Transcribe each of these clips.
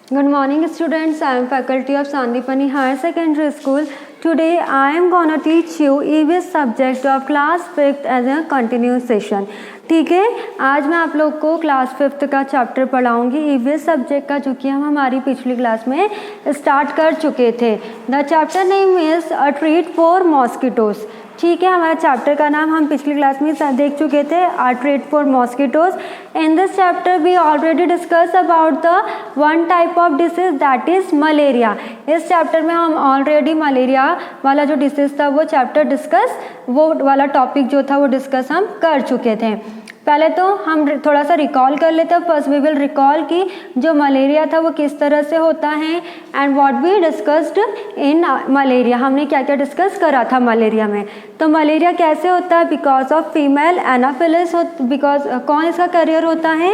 Good morning students, I am faculty of Sandipani Higher Secondary School. Today I am gonna teach you EVS subject of class 5th as a continuous session. ठीक है, आज मैं आप लोग को class 5th का chapter पढ़ाऊंगी EVS subject का, जो कि हम हमारी पिछली क्लास में स्टार्ट कर चुके थे. The chapter name is a treat for mosquitoes. ठीक है, हमारा चैप्टर का नाम हम पिछली क्लास में देख चुके थे, a treat for mosquitoes. In this chapter we already discuss about the one type of disease that is malaria. इस चैप्टर में हम ऑलरेडी मलेरिया वाला जो डिसीज था वो वाला टॉपिक जो था वो डिस्कस हम कर चुके थे. पहले तो हम थोड़ा सा रिकॉल कर लेते हैं. फर्स्ट वी विल रिकॉल कि जो मलेरिया था वो किस तरह से होता है and what we discussed in malaria. हमने क्या क्या डिस्कस करा था मलेरिया में. तो मलेरिया कैसे होता है? Because of female Anopheles. Because कौन इसका करियर होता है,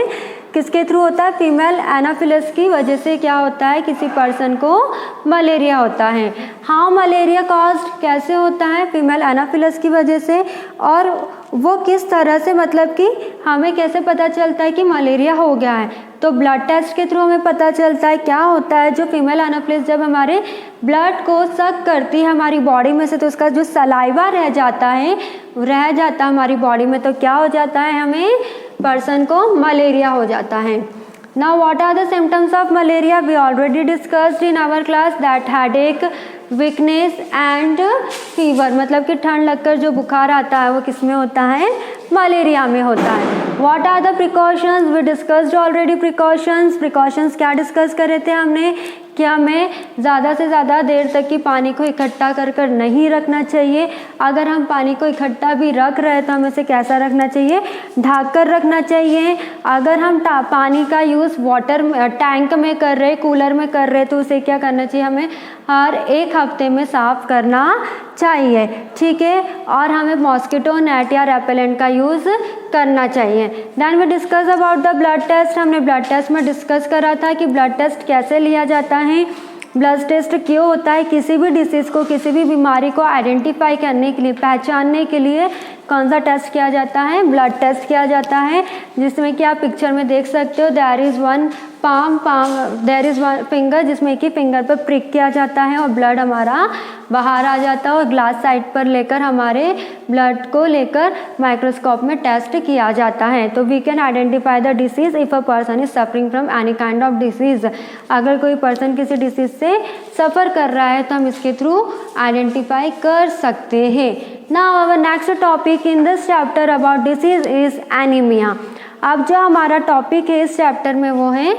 किसके थ्रू होता है? फीमेल एनाफिलिस की वजह से क्या होता है, किसी पर्सन को मलेरिया होता है. हाउ मलेरिया कॉज्ड, कैसे होता है? फीमेल एनाफिलिस की वजह से. और वो किस तरह से, मतलब कि हमें कैसे पता चलता है कि मलेरिया हो गया है? तो ब्लड टेस्ट के थ्रू हमें पता चलता है. क्या होता है, जो फीमेल एनाफिलिस जब हमारे ब्लड को सक करती है हमारी बॉडी में से, तो उसका जो सलाइवा रह जाता है हमारी बॉडी में, तो क्या हो जाता है, हमें पर्सन को मलेरिया हो जाता है. Now what are the symptoms of malaria? We already discussed in our class that headache, weakness and fever. मतलब कि ठंड लगकर जो बुखार आता है वो किस में होता है? मलेरिया में होता है. What are the precautions? We discussed already precautions. Precautions क्या डिस्कस करे थे हमने कि हमें ज़्यादा से ज़्यादा देर तक की पानी को इकट्ठा कर नहीं रखना चाहिए. अगर हम पानी को इकट्ठा भी रख रहे हैं तो हमें इसे कैसा रखना चाहिए? ढक कर रखना चाहिए. अगर हम पानी का यूज़ वाटर टैंक में कर रहे, कूलर में कर रहे, तो उसे क्या करना चाहिए? हमें हर एक हफ्ते में साफ़ करना चाहिए. ठीक है, और हमें मॉस्किटो नेट या रेपेलेंट का यूज़ करना चाहिए. Then we discuss about the blood test. हमने ब्लड टेस्ट में डिस्कस करा था कि ब्लड टेस्ट कैसे लिया जाता है. ब्लड टेस्ट क्यों होता है? किसी भी डिसीज़ को, किसी भी बीमारी को आइडेंटिफाई करने के लिए, पहचानने के लिए कौन सा टेस्ट किया जाता है? ब्लड टेस्ट किया जाता है. जिसमें कि आप पिक्चर में देख सकते हो, there is one there is one finger, जिसमें कि फिंगर पर प्रिक किया जाता है और ब्लड हमारा बाहर आ जाता है. और ग्लास साइड पर लेकर हमारे ब्लड को लेकर माइक्रोस्कोप में टेस्ट किया जाता है. तो we can identify the disease if a person is suffering from any kind of disease. अगर कोई पर्सन किसी डिसीज़ से सफ़र कर रहा है तो हम इसके थ्रू आइडेंटिफाई कर सकते हैं. Now our next topic in this chapter about disease is anaemia. अब जो हमारा टॉपिक है इस चैप्टर में वो है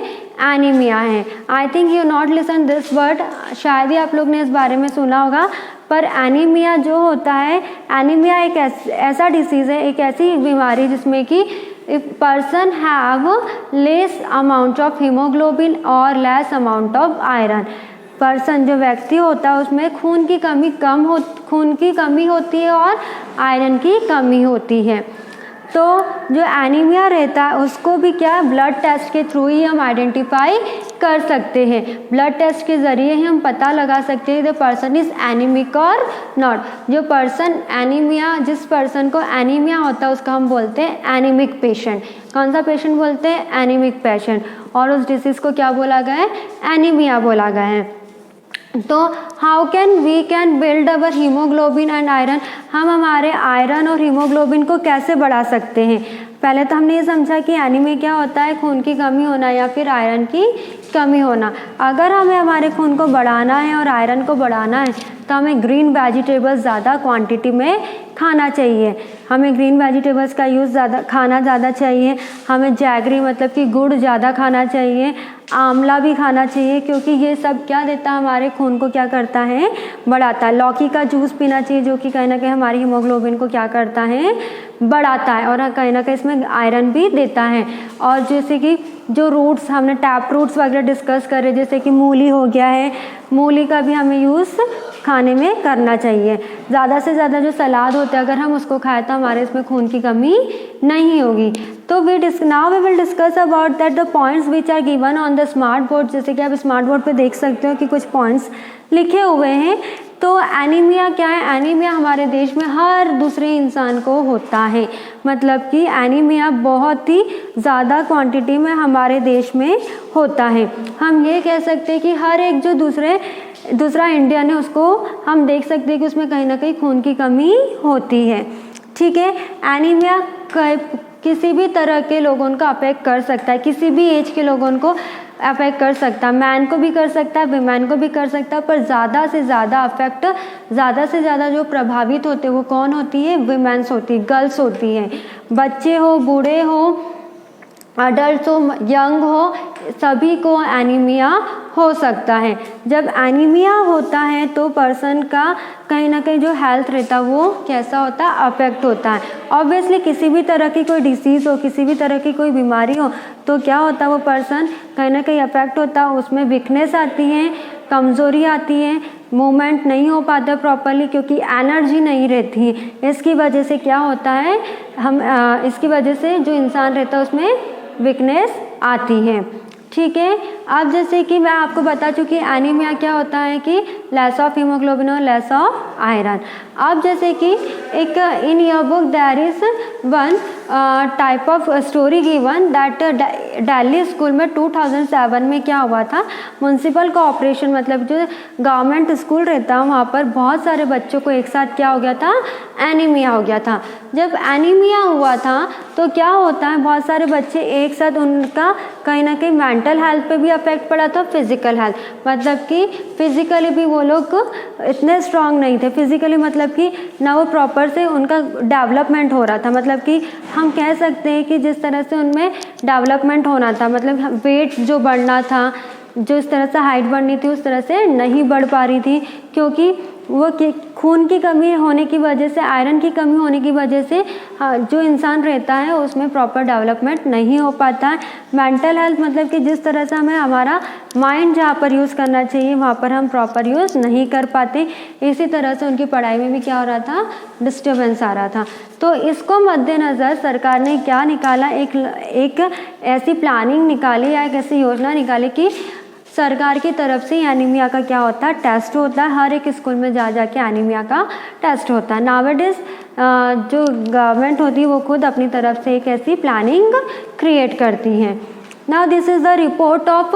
एनीमिया है. I think you not listen this word, शायद ही आप लोग ने इस बारे में सुना होगा. पर एनीमिया जो होता है, एनीमिया एक ऐसा डिसीज़ है, एक ऐसी बीमारी जिसमें कि if person have less amount of haemoglobin और less amount of iron. Person जो व्यक्ति होता है उसमें खून की कमी होती है और आयरन की कमी होती है. तो जो एनीमिया रहता है उसको भी क्या, ब्लड टेस्ट के थ्रू ही हम आइडेंटिफाई कर सकते हैं. ब्लड टेस्ट के ज़रिए ही हम पता लगा सकते हैं द पर्सन इज़ एनीमिक और नॉट. जो पर्सन एनीमिया, जिस पर्सन को एनीमिया होता है उसका हम बोलते हैं एनीमिक पेशेंट. कौन सा पेशेंट बोलते हैं? Anaemic patient. और उस डिसीज़ को क्या बोला गया है? एनीमिया बोला गया है. तो how can we can build our haemoglobin and iron. हम हमारे आयरन और हीमोग्लोबिन को कैसे बढ़ा सकते हैं? पहले तो हमने ये समझा कि एनीमिया क्या होता है, खून की कमी होना या फिर आयरन की कमी होना. अगर हमें हमारे खून को बढ़ाना है और आयरन को बढ़ाना है तो हमें ग्रीन वेजिटेबल्स ज़्यादा क्वांटिटी में खाना चाहिए. हमें ग्रीन वेजिटेबल्स का यूज़ खाना ज़्यादा चाहिए. हमें जैगरी मतलब कि गुड़ ज़्यादा खाना चाहिए. आंवला भी खाना चाहिए, क्योंकि ये सब क्या देता है, हमारे खून को क्या करता है? बढ़ाता है. लौकी का जूस पीना चाहिए, जो कि कहीं ना कहीं हमारी हीमोग्लोबिन को क्या करता है? बढ़ाता है. और कहीं ना कहीं इसमें आयरन भी देता है. और जैसे कि जो रूट्स, हमने टैप रूट्स वगैरह डिस्कस करे, जैसे कि मूली हो गया है, मूली का भी हमें यूज़ खाने में करना चाहिए। ज़्यादा से ज़्यादा जो सलाद होता है अगर हम उसको खाएं तो हमारे इसमें खून की कमी नहीं होगी। तो now we will discuss about that the points which are given on the smart board. जैसे कि आप स्मार्ट बोर्ड पे देख सकते हो कि कुछ पॉइंट्स लिखे हुए हैं। तो एनीमिया क्या है? एनीमिया हमारे देश में हर दूसरे इंसान को होता है, मतलब कि एनीमिया बहुत ही ज़्यादा क्वांटिटी में हमारे देश में होता है। हम ये कह सकते हैं कि हर एक जो दूसरा इंडियन है उसको हम देख सकते हैं कि उसमें कहीं ना कहीं खून की कमी होती है। ठीक है, एनीमिया किसी भी तरह के लोगों को अफेक्ट कर सकता है, किसी भी एज के लोगों को अफेक्ट कर सकता है, मैन को भी कर सकता है, वीमेन को भी कर सकता है, पर ज़्यादा से ज़्यादा जो प्रभावित होते हैं वो कौन होती है? वीमेंस होती है, गर्ल्स होती हैं। बच्चे हो, बूढ़े हो, अडल्ट हो, यंग हो, सभी को एनीमिया हो सकता है। जब एनीमिया होता है तो पर्सन का कहीं ना कहीं जो हेल्थ रहता है वो कैसा होता है? अफेक्ट होता है। ऑब्वियसली किसी भी तरह की कोई डिसीज़ हो, किसी भी तरह की कोई बीमारी हो तो क्या होता है? वो पर्सन कहीं ना कहीं अफेक्ट होता है, उसमें वीकनेस आती है, कमज़ोरी आती है, मूवमेंट नहीं हो पाता प्रॉपरली क्योंकि एनर्जी नहीं रहती है। इसकी वजह से क्या होता है? इसकी वजह से जो इंसान रहता है उसमें वीकनेस आती है। ठीक है, अब जैसे कि मैं आपको बता चुकी एनीमिया क्या होता है कि लेस ऑफ हीमोग्लोबिन और लेस ऑफ आयरन। अब जैसे कि एक in your book there is one type of story given that Delhi school में 2007 में क्या हुआ था? म्यूनसिपल कोऑपरेशन मतलब जो गवर्नमेंट स्कूल रहता है वहाँ पर बहुत सारे बच्चों को एक साथ क्या हो गया था? एनीमिया हो गया था। जब एनीमिया हुआ था तो क्या होता है? बहुत सारे बच्चे एक साथ, उनका कहीं ना कहीं मेंटल हेल्थ पे भी अफेक्ट पड़ा था, फिजिकल हेल्थ, मतलब कि फिजिकली भी वो लोग इतने स्ट्रांग नहीं थे। फिजिकली मतलब कि ना वो प्रॉपर से उनका डेवलपमेंट हो रहा था, मतलब कि हम कह सकते हैं कि जिस तरह से उनमें डेवलपमेंट होना था, मतलब वेट जो बढ़ना था, जो इस तरह से हाइट बढ़नी थी उस तरह से नहीं बढ़ पा रही थी क्योंकि वो खून की कमी होने की वजह से, आयरन की कमी होने की वजह से जो इंसान रहता है उसमें प्रॉपर डेवलपमेंट नहीं हो पाता है। मेंटल हेल्थ मतलब कि जिस तरह से हमें हमारा माइंड जहाँ पर यूज़ करना चाहिए वहाँ पर हम प्रॉपर यूज़ नहीं कर पाते। इसी तरह से उनकी पढ़ाई में भी क्या हो रहा था? डिस्टर्बेंस आ रहा था। तो इसको मद्देनज़र सरकार ने क्या निकाला? एक ऐसी प्लानिंग निकाली या एक ऐसी योजना निकाली कि सरकार की तरफ से एनीमिया का क्या होता है? टेस्ट होता है। हर एक स्कूल में जाके एनीमिया का टेस्ट होता है। नाउअडेज जो गवर्नमेंट होती है वो खुद अपनी तरफ से एक ऐसी प्लानिंग क्रिएट करती है। Now this is the report of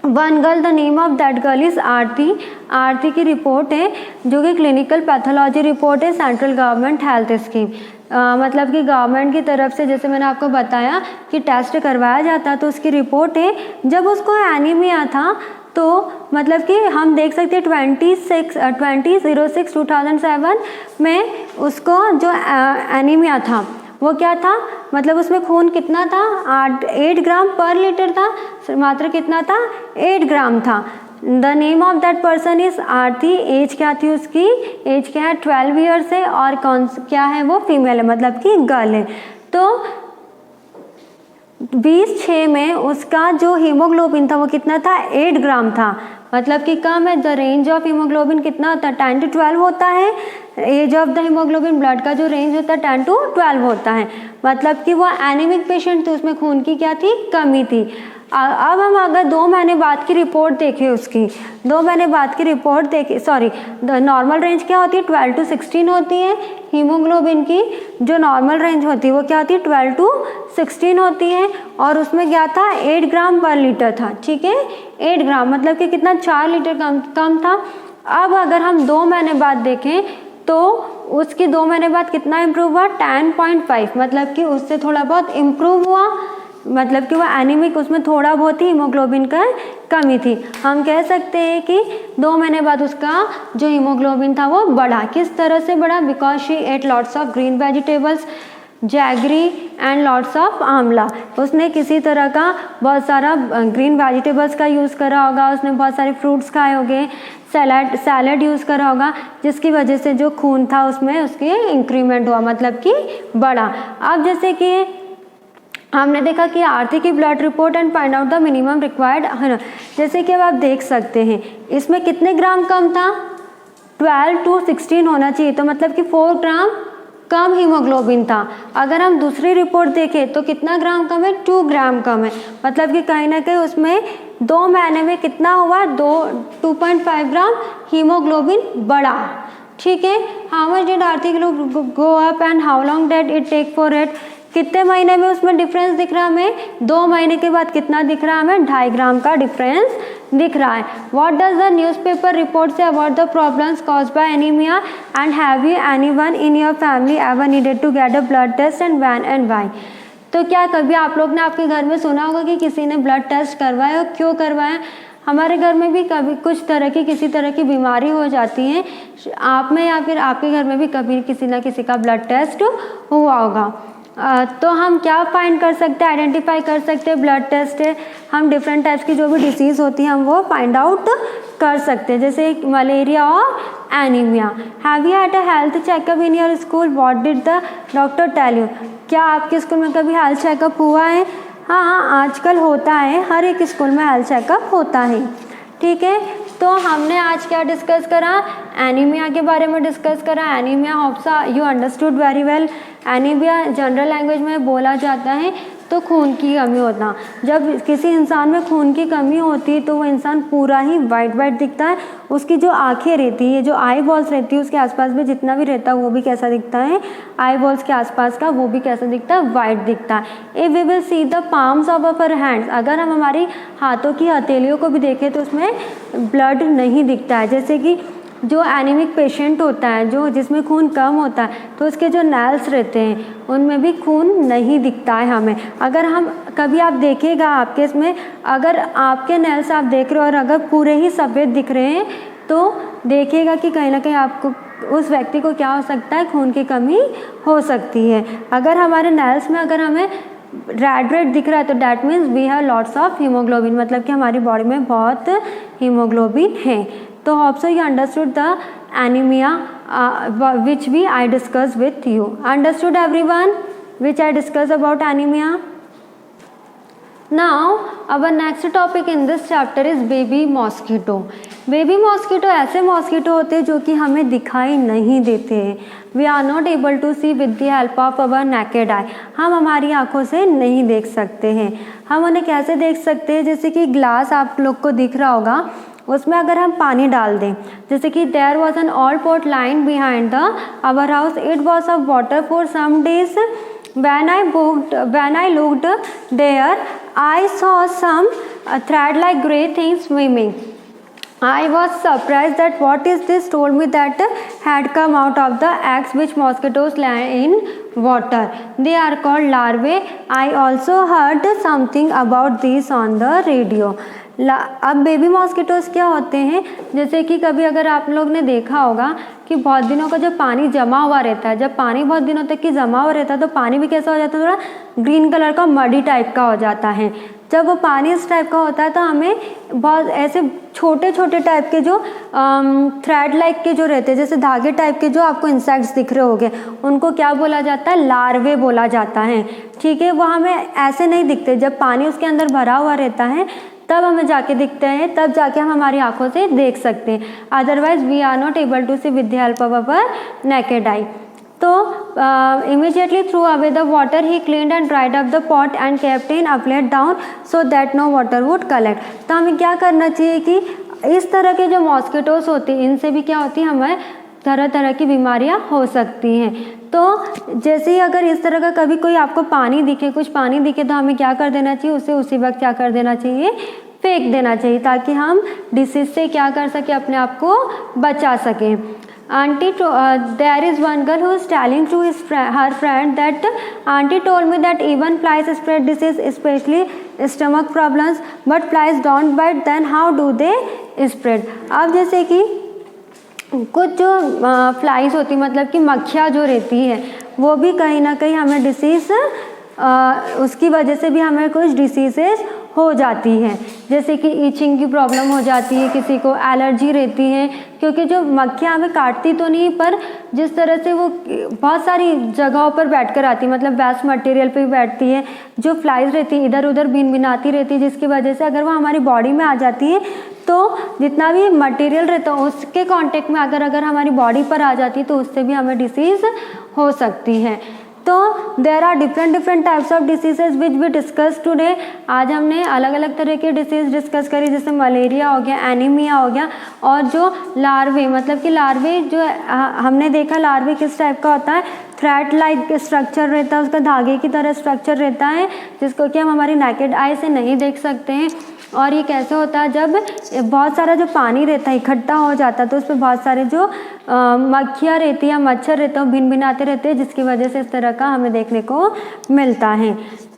one girl, the name of that girl is Aarti. Aarti की रिपोर्ट है जो कि क्लिनिकल पैथोलॉजी रिपोर्ट है, सेंट्रल गवर्नमेंट हेल्थ स्कीम। मतलब कि गवर्नमेंट की तरफ से जैसे मैंने आपको बताया कि टेस्ट करवाया जाता तो उसकी रिपोर्ट है। जब उसको एनीमिया था तो मतलब कि हम देख सकते हैं 20/06/2007 में उसको जो एनीमिया था वो क्या था? मतलब उसमें खून कितना था? 8 ग्राम पर लीटर था। मात्रा कितना था? 8 ग्राम था। The name of that person is Aarti. Age क्या थी उसकी? एज क्या है? 12 ईयर्स है। और क्या है? वो फीमेल है, मतलब कि गर्ल है। तो 20/6 में उसका जो हीमोग्लोबिन था वो कितना था? 8 ग्राम था, मतलब कि कम है। द रेंज ऑफ हीमोग्लोबिन कितना होता है? 10 to 12 होता है। Age of the haemoglobin, blood का जो रेंज होता है 10 to 12 होता है। मतलब कि वो एनीमिक पेशेंट थे, उसमें खून की क्या थी? कमी थी। अब हम अगर 2 महीने बाद की रिपोर्ट देखें उसकी, 2 महीने बाद की रिपोर्ट देखें, सॉरी, नॉर्मल रेंज क्या होती है? 12 to 16 होती है। हीमोग्लोबिन की जो नॉर्मल रेंज होती है वो क्या होती है? 12 to 16 होती है। और उसमें क्या था? 8 ग्राम पर लीटर था। ठीक है, 8 ग्राम मतलब कि कितना? 4 लीटर कम था। अब अगर हम 2 महीने बाद देखें तो उसकी 2 महीने बाद कितना इम्प्रूव हुआ? 10.5, मतलब कि उससे थोड़ा बहुत इम्प्रूव हुआ, मतलब कि वो एनीमिक, उसमें थोड़ा बहुत ही हीमोग्लोबिन का कमी थी। हम कह सकते हैं कि 2 महीने बाद उसका जो हीमोग्लोबिन था वो बढ़ा। किस तरह से बढ़ा? Because she ate lots of green vegetables, jaggery and lots of amla. उसने किसी तरह का बहुत सारा ग्रीन वेजिटेबल्स का यूज़ करा होगा, उसने बहुत सारे फ्रूट्स खाए होंगे, सैलड यूज़ करा होगा, जिसकी वजह से जो खून था उसमें उसके इंक्रीमेंट हुआ, मतलब कि बढ़ा। अब जैसे कि हमने देखा कि आरती की blood report and find out the minimum required, है ना। जैसे कि अब आप देख सकते हैं इसमें कितने ग्राम कम था? 12 to 16 होना चाहिए, तो मतलब कि 4 ग्राम कम हीमोग्लोबिन था। अगर हम दूसरी रिपोर्ट देखें तो कितना ग्राम कम है, 2 ग्राम कम है, मतलब कि कहीं ना कहीं उसमें 2 महीने में कितना हुआ, 2.5 ग्राम हीमोग्लोबिन बढ़ा। ठीक है। हाउ मच डिड आर्थिक go up and how long did it take for it, कितने महीने में उसमें डिफरेंस दिख रहा है हमें, 2 महीने के बाद कितना दिख रहा है हमें, 2.5 ग्राम का डिफरेंस दिख रहा है। What does the newspaper report say about the problems caused by anaemia and have you anyone in your family ever needed to get a blood test and when and why. तो क्या कभी आप लोग ने आपके घर में सुना होगा कि किसी ने ब्लड टेस्ट करवाया और क्यों करवाया। हमारे घर में भी कभी कुछ तरह की किसी तरह की बीमारी हो जाती है, आप में या फिर आपके घर में भी कभी किसी ना किसी का ब्लड टेस्ट हुआ होगा। तो हम क्या फाइंड कर सकते हैं, आइडेंटिफाई कर सकते हैं, ब्लड टेस्ट है, हम डिफरेंट टाइप्स की जो भी डिसीज़ होती हैं हम वो फाइंड आउट कर सकते हैं, जैसे मलेरिया और anaemia. Have you had a health checkup in your school, what did the doctor tell you. क्या आपके स्कूल में कभी हेल्थ चेकअप हुआ है। हाँ, आजकल होता है, हर एक स्कूल में हेल्थ चेकअप होता है। ठीक है। तो हमने आज क्या डिस्कस करा, एनीमिया के बारे में डिस्कस करा। Anaemia hopes you understood very well. Anaemia general language में बोला जाता है तो खून की कमी होता। जब किसी इंसान में खून की कमी होती है तो वो इंसान पूरा ही वाइट वाइट दिखता है। उसकी जो आंखें रहती है, जो आई बॉल्स रहती है, उसके आसपास में जितना भी रहता है वो भी कैसा दिखता है, आई बॉल्स के आसपास का वो भी कैसा दिखता है, वाइट दिखता है। If we will see the palms of our hands, अगर हम हमारी हाथों की हथेलियों को भी देखें तो उसमें ब्लड नहीं दिखता है। जैसे कि जो एनीमिक पेशेंट होता है, जो जिसमें खून कम होता है, तो उसके जो नेल्स रहते हैं उनमें भी खून नहीं दिखता है हमें। अगर हम कभी आप देखिएगा आपके इसमें, अगर आपके नेल्स आप देख रहे हो और अगर पूरे ही सफ़ेद दिख रहे हैं तो देखिएगा कि कहीं ना कहीं आपको उस व्यक्ति को क्या हो सकता है, खून की कमी हो सकती है। अगर हमारे नेल्स में अगर हमें रेड दिख रहा है तो that means we have lots of haemoglobin, मतलब कि हमारी बॉडी में बहुत हीमोग्लोबिन है। तो hope so you understood the anaemia which I discussed with you. Understood everyone which I discussed about anemia? Now our next topic in this chapter is baby mosquito. Baby mosquito ऐसे mosquito होते हैं जो कि हमें दिखाई नहीं देते हैं। We are not able to see with the help of our naked eye, हम हमारी आंखों से नहीं देख सकते हैं। हम उन्हें कैसे देख सकते हैं, जैसे कि ग्लास आप लोग को दिख रहा होगा, उसमें अगर हम पानी डाल दें, जैसे कि there was an old pot lying behind the our house, it was of water for some days, when I looked there I saw some thread like grey things swimming. I was surprised that what is this, told me that had come out of the eggs which mosquitoes lay in water. They are called larvae. I also heard something about this on the radio. अब baby mosquitoes क्या होते हैं, जैसे कि कभी अगर आप लोग ने देखा होगा कि बहुत दिनों का जब पानी जमा हुआ रहता है, जब पानी बहुत दिनों तक की जमा हुआ रहता है तो पानी भी कैसा हो जाता है, थोड़ा ग्रीन कलर का मडी टाइप का हो जाता है। जब वो पानी इस टाइप का होता है तो हमें बहुत ऐसे छोटे छोटे टाइप के जो थ्रेड लाइक के जो रहते हैं, जैसे धागे टाइप के जो आपको इंसेक्ट्स दिख रहे होंगे, उनको क्या बोला जाता है, लार्वे बोला जाता है। ठीक है। वो हमें ऐसे नहीं दिखते, जब पानी उसके अंदर भरा हुआ रहता है तब हमें जाके दिखते हैं, तब जाके हम हमारी आंखों से देख सकते हैं। Otherwise we are not able to see with the help of our naked eye. तो immediately threw away the water, he cleaned and dried up the pot and kept in a plate down so that no water would collect. तो हमें क्या करना चाहिए कि इस तरह के जो मॉस्किटोस होती हैं इनसे भी क्या होती है, हमें तरह तरह की बीमारियां हो सकती हैं। तो जैसे ही अगर इस तरह का कभी कोई आपको पानी दिखे, कुछ पानी दिखे, तो हमें क्या कर देना चाहिए, उसे उसी वक्त क्या कर देना चाहिए, फेंक देना चाहिए, ताकि हम डिसीज से क्या कर सके, अपने आप को बचा सकें। Auntie, there is one girl who is telling to her friend that auntie told me that even flies spread disease, especially stomach problems, but flies don't bite. Then how do they spread? अब जैसे कि कुछ जो flies होती, मतलब कि मक्खियाँ जो रहती है, वो भी कहीं ना कहीं हमें डिसीज़, उसकी वजह से भी हमें कुछ डिसीजेज हो जाती हैं, जैसे कि ईचिंग की प्रॉब्लम हो जाती है, किसी को एलर्जी रहती है, क्योंकि जो मक्खियाँ हमें काटती तो नहीं, पर जिस तरह से वो बहुत सारी जगहों पर बैठकर आती है, मतलब वेस्ट मटेरियल पे बैठती है, जो फ्लाइज रहती है इधर उधर भिन भिनाती रहती है, जिसकी वजह से अगर वो हमारी बॉडी में आ जाती है तो जितना भी मटेरियल रहता है उसके कांटेक्ट में अगर हमारी बॉडी पर आ जाती है तो उससे भी हमें डिसीज़ हो सकती है। तो there are different types of diseases which we discuss today. आज हमने अलग अलग तरह के डिसीज़ डिस्कस करी, जैसे मलेरिया हो गया, एनीमिया हो गया, और जो लार्वे मतलब कि लार्वे जो हमने देखा लार्वे किस टाइप का होता है, थ्रेड लाइक स्ट्रक्चर रहता है, उसका धागे की तरह स्ट्रक्चर रहता है जिसको कि हम हमारी नेकेड आई से नहीं देख सकते हैं। और ये कैसे होता है, जब बहुत सारा जो पानी रहता है इकट्ठा हो जाता है तो उस पर बहुत सारे जो मक्खियाँ रहती है, मच्छर रहते हैं, भिन भिनाते रहते हैं, जिसकी वजह से इस तरह का हमें देखने को मिलता है।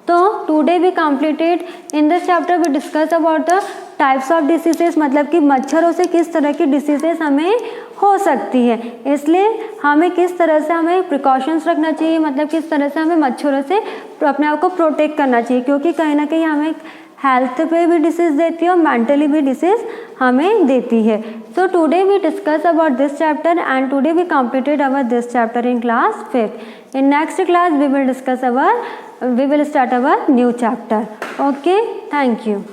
तो today we completed in this chapter we discuss about the types of diseases, मतलब कि मच्छरों से किस तरह की डिसीजेस हमें हो सकती है, इसलिए हमें किस तरह से हमें प्रिकॉशंस रखना चाहिए, मतलब किस तरह से हमें मच्छरों से अपने आप को प्रोटेक्ट करना चाहिए, क्योंकि कहीं ना कहीं हमें हेल्थ पे भी डिसीज़ देती है और मेंटली भी डिसीज़ हमें देती है। So today we discuss about this chapter and today we completed our this chapter in class 5th। In next class we will start our new chapter. Okay, thank you.